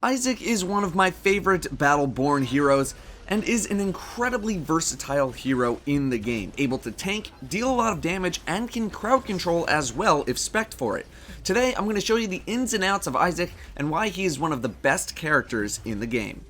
ISIC is one of my favorite Battleborn heroes and is an incredibly versatile hero in the game, able to tank, deal a lot of damage, and can crowd control as well if spec'd for it. Today I'm going to show you the ins and outs of ISIC and why he is one of the best characters in the game.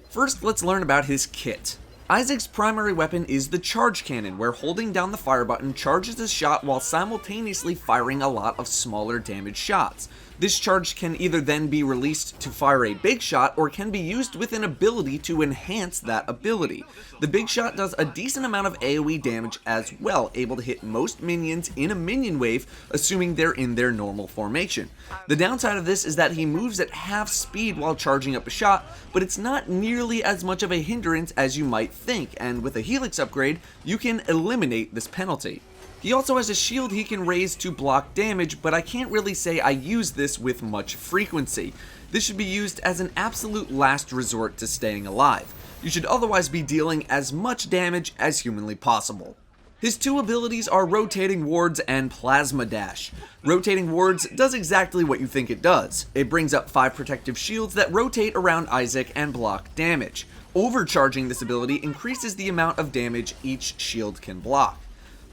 First, let's learn about his kit. ISIC's primary weapon is the charge cannon, where holding down the fire button charges a shot while simultaneously firing a lot of smaller damage shots. This charge can either then be released to fire a big shot or can be used with an ability to enhance that ability. The big shot does a decent amount of AoE damage as well, able to hit most minions in a minion wave, assuming they're in their normal formation. The downside of this is that he moves at half speed while charging up a shot, but it's not nearly as much of a hindrance as you might think, and with a Helix upgrade, you can eliminate this penalty. He also has a shield he can raise to block damage, but I can't really say I use this with much frequency. This should be used as an absolute last resort to staying alive. You should otherwise be dealing as much damage as humanly possible. His two abilities are Rotating Wards and Plasma Dash. Rotating Wards does exactly what you think it does. It brings up 5 protective shields that rotate around ISIC and block damage. Overcharging this ability increases the amount of damage each shield can block.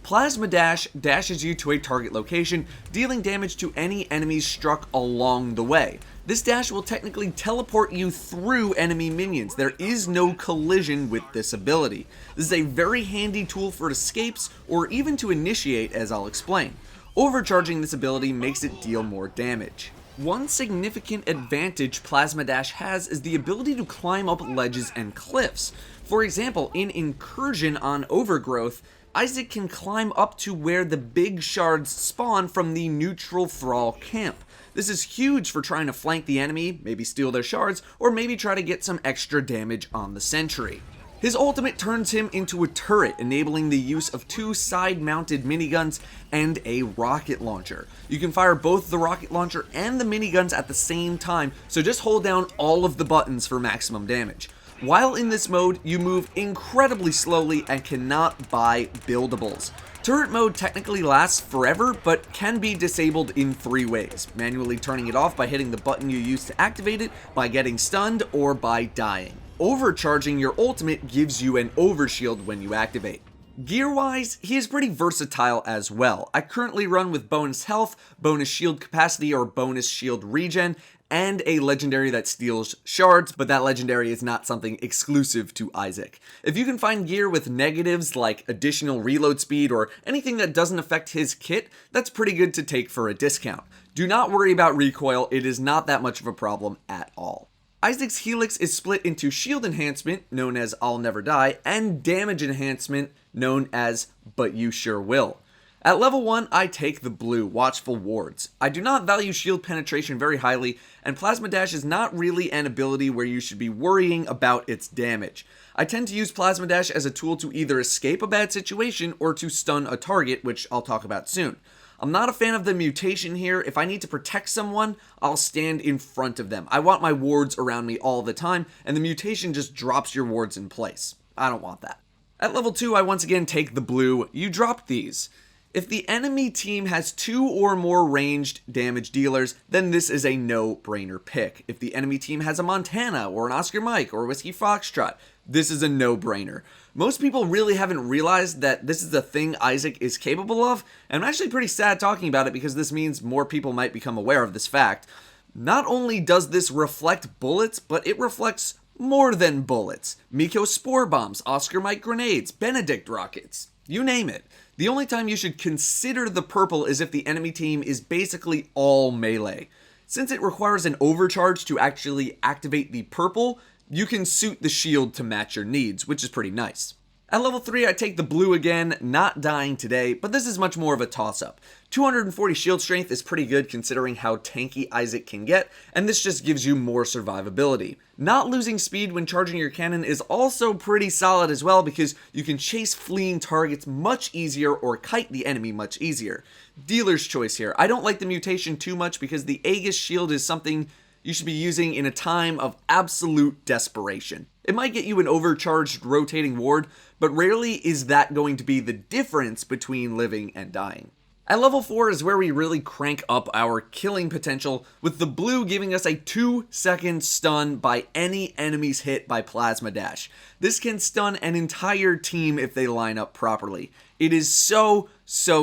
Plasma Dash dashes you to a target location, dealing damage to any enemies struck along the way. This dash will technically teleport you through enemy minions. There is no collision with this ability. This is a very handy tool for escapes or even to initiate, as I'll explain. Overcharging this ability makes it deal more damage. One significant advantage Plasma Dash has is the ability to climb up ledges and cliffs. For example, in Incursion on Overgrowth, ISIC can climb up to where the big shards spawn from the neutral Thrall camp. This is huge for trying to flank the enemy, maybe steal their shards, or maybe try to get some extra damage on the sentry. His ultimate turns him into a turret, enabling the use of 2 side-mounted miniguns and a rocket launcher. You can fire both the rocket launcher and the miniguns at the same time, so just hold down all of the buttons for maximum damage. While in this mode, you move incredibly slowly and cannot buy buildables. Turret mode technically lasts forever, but can be disabled in 3 ways. Manually turning it off by hitting the button you used to activate it, by getting stunned, or by dying. Overcharging your ultimate gives you an overshield when you activate. Gear-wise, he is pretty versatile as well. I currently run with bonus health, bonus shield capacity or bonus shield regen, and a legendary that steals shards, but that legendary is not something exclusive to ISIC. If you can find gear with negatives like additional reload speed or anything that doesn't affect his kit, that's pretty good to take for a discount. Do not worry about recoil, it is not that much of a problem at all. ISIC's Helix is split into shield enhancement, known as I'll Never Die, and damage enhancement, known as But You Sure Will. At level 1, I take the blue, Watchful Wards. I do not value shield penetration very highly, and Plasma Dash is not really an ability where you should be worrying about its damage. I tend to use Plasma Dash as a tool to either escape a bad situation or to stun a target, which I'll talk about soon. I'm not a fan of the mutation here. If I need to protect someone, I'll stand in front of them. I want my wards around me all the time, and the mutation just drops your wards in place. I don't want that. At level 2, I once again take the blue. You drop these. If the enemy team has 2 or more ranged damage dealers, then this is a no-brainer pick. If the enemy team has a Montana, or an Oscar Mike, or a Whiskey Foxtrot, this is a no-brainer. Most people really haven't realized that this is a thing ISIC is capable of, and I'm actually pretty sad talking about it because this means more people might become aware of this fact. Not only does this reflect bullets, but it reflects more than bullets. Miko Spore Bombs, Oscar Mike Grenades, Benedict Rockets, you name it. The only time you should consider the purple is if the enemy team is basically all melee. Since it requires an overcharge to actually activate the purple, you can suit the shield to match your needs, which is pretty nice. At level 3, I take the blue again, not dying today, but this is much more of a toss-up. 240 shield strength is pretty good considering how tanky ISIC can get, and this just gives you more survivability. Not losing speed when charging your cannon is also pretty solid as well because you can chase fleeing targets much easier or kite the enemy much easier. Dealer's choice here. I don't like the mutation too much because the Aegis shield is something you should be using in a time of absolute desperation. It might get you an overcharged rotating ward, but rarely is that going to be the difference between living and dying. At level 4 is where we really crank up our killing potential, with the blue giving us a 2-second stun by any enemies hit by Plasma Dash. This can stun an entire team if they line up properly. It is so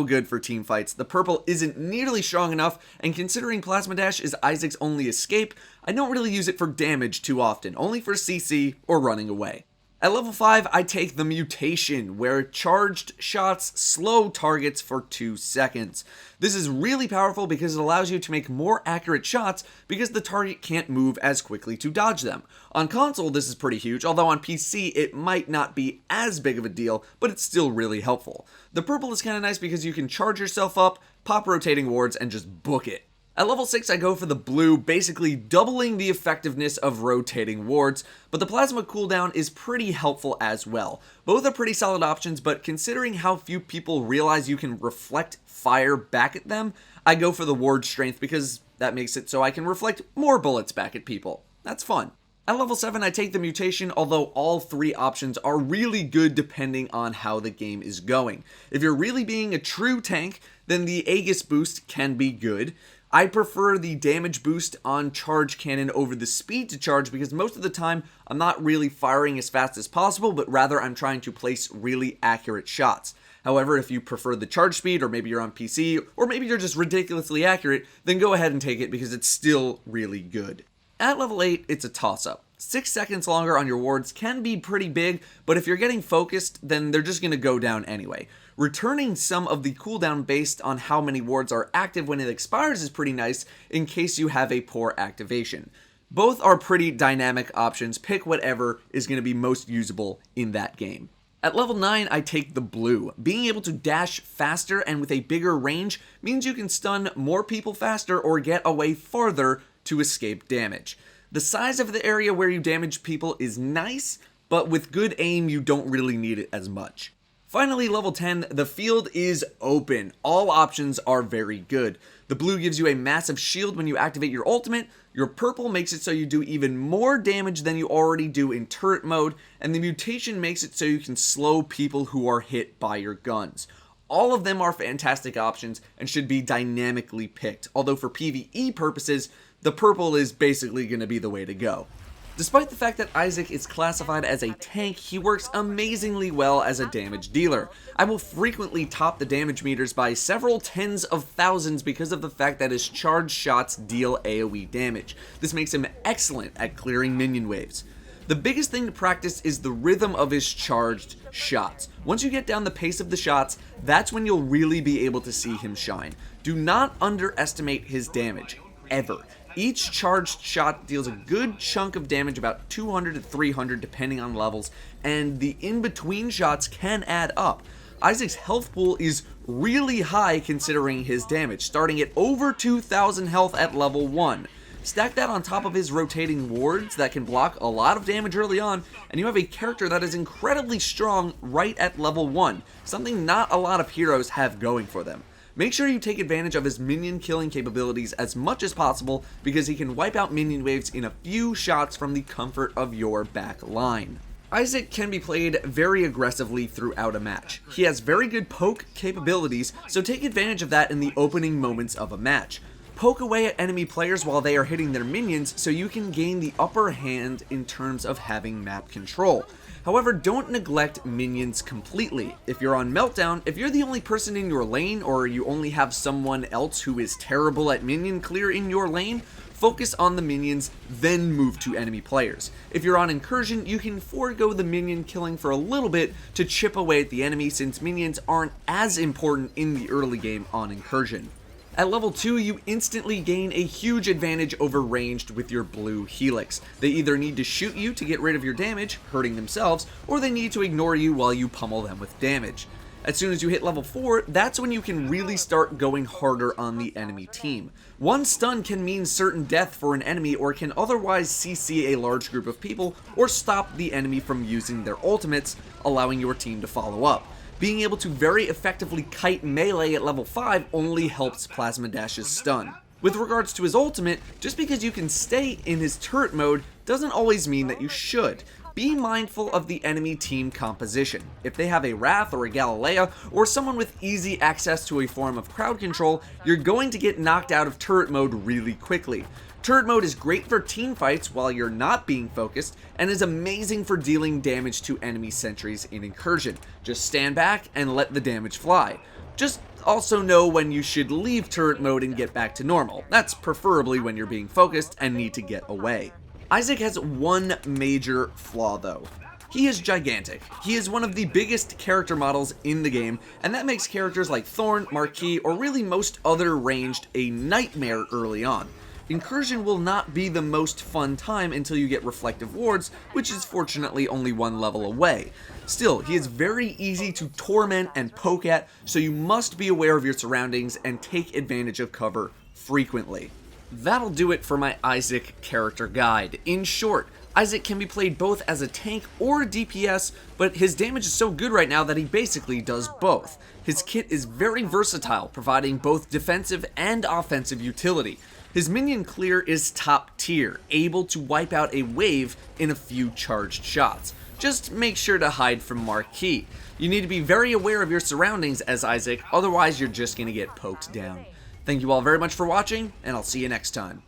good for team fights. The purple isn't nearly strong enough, and considering Plasma Dash is ISIC's only escape, I don't really use it for damage too often, only for CC or running away. At level 5, I take the mutation, where charged shots slow targets for 2 seconds. This is really powerful because it allows you to make more accurate shots because the target can't move as quickly to dodge them. On console, this is pretty huge, although on PC it might not be as big of a deal, but it's still really helpful. The purple is kind of nice because you can charge yourself up, pop rotating wards, and just book it. At level 6, I go for the blue, basically doubling the effectiveness of rotating wards, but the plasma cooldown is pretty helpful as well. Both are pretty solid options, but considering how few people realize you can reflect fire back at them, I go for the ward strength because that makes it so I can reflect more bullets back at people. That's fun. At level 7, I take the mutation, although all 3 options are really good depending on how the game is going. If you're really being a true tank, then the Aegis boost can be good. I prefer the damage boost on charge cannon over the speed to charge because most of the time I'm not really firing as fast as possible, but rather I'm trying to place really accurate shots. However, if you prefer the charge speed, or maybe you're on PC, or maybe you're just ridiculously accurate, then go ahead and take it because it's still really good. At level 8, it's a toss-up. 6 seconds longer on your wards can be pretty big, but if you're getting focused, then they're just going to go down anyway. Returning some of the cooldown based on how many wards are active when it expires is pretty nice in case you have a poor activation. Both are pretty dynamic options. Pick whatever is going to be most usable in that game. At level 9, I take the blue. Being able to dash faster and with a bigger range means you can stun more people faster or get away farther to escape damage. The size of the area where you damage people is nice, but with good aim you don't really need it as much. Finally, level 10, the field is open. All options are very good. The blue gives you a massive shield when you activate your ultimate, your purple makes it so you do even more damage than you already do in turret mode, and the mutation makes it so you can slow people who are hit by your guns. All of them are fantastic options and should be dynamically picked, although for PvE purposes, the purple is basically going to be the way to go. Despite the fact that ISIC is classified as a tank, he works amazingly well as a damage dealer. I will frequently top the damage meters by several tens of thousands because of the fact that his charged shots deal AoE damage. This makes him excellent at clearing minion waves. The biggest thing to practice is the rhythm of his charged shots. Once you get down the pace of the shots, that's when you'll really be able to see him shine. Do not underestimate his damage, ever. Each charged shot deals a good chunk of damage, about 200 to 300 depending on levels, and the in-between shots can add up. ISIC's health pool is really high considering his damage, starting at over 2,000 health at level 1. Stack that on top of his rotating wards that can block a lot of damage early on, and you have a character that is incredibly strong right at level 1, something not a lot of heroes have going for them. Make sure you take advantage of his minion killing capabilities as much as possible because he can wipe out minion waves in a few shots from the comfort of your back line. ISIC can be played very aggressively throughout a match. He has very good poke capabilities, so take advantage of that in the opening moments of a match. Poke away at enemy players while they are hitting their minions so you can gain the upper hand in terms of having map control. However, don't neglect minions completely. If you're on Meltdown, if you're the only person in your lane or you only have someone else who is terrible at minion clear in your lane, focus on the minions, then move to enemy players. If you're on Incursion, you can forego the minion killing for a little bit to chip away at the enemy since minions aren't as important in the early game on Incursion. At level 2, you instantly gain a huge advantage over ranged with your blue Helix. They either need to shoot you to get rid of your damage, hurting themselves, or they need to ignore you while you pummel them with damage. As soon as you hit level 4, that's when you can really start going harder on the enemy team. One stun can mean certain death for an enemy or can otherwise CC a large group of people or stop the enemy from using their ultimates, allowing your team to follow up. Being able to very effectively kite melee at level 5 only helps Plasma Dash's stun. With regards to his ultimate, just because you can stay in his turret mode doesn't always mean that you should. be mindful of the enemy team composition. If they have a Wrath or a Galilea, or someone with easy access to a form of crowd control, you're going to get knocked out of turret mode really quickly. Turret mode is great for team fights while you're not being focused, and is amazing for dealing damage to enemy sentries in Incursion. Just stand back and let the damage fly. Just also know when you should leave turret mode and get back to normal. That's preferably when you're being focused and need to get away. ISIC has one major flaw though. He is gigantic. He is one of the biggest character models in the game, and that makes characters like Thorn, Marquis, or really most other ranged a nightmare early on. Incursion will not be the most fun time until you get Reflective Wards, which is fortunately only one level away. Still, he is very easy to torment and poke at, so you must be aware of your surroundings and take advantage of cover frequently. That'll do it for my ISIC character guide. In short, ISIC can be played both as a tank or a DPS, but his damage is so good right now that he basically does both. His kit is very versatile, providing both defensive and offensive utility. His minion clear is top tier, able to wipe out a wave in a few charged shots. Just make sure to hide from Marquis. You need to be very aware of your surroundings as ISIC, otherwise you're just going to get poked down. Thank you all very much for watching, and I'll see you next time.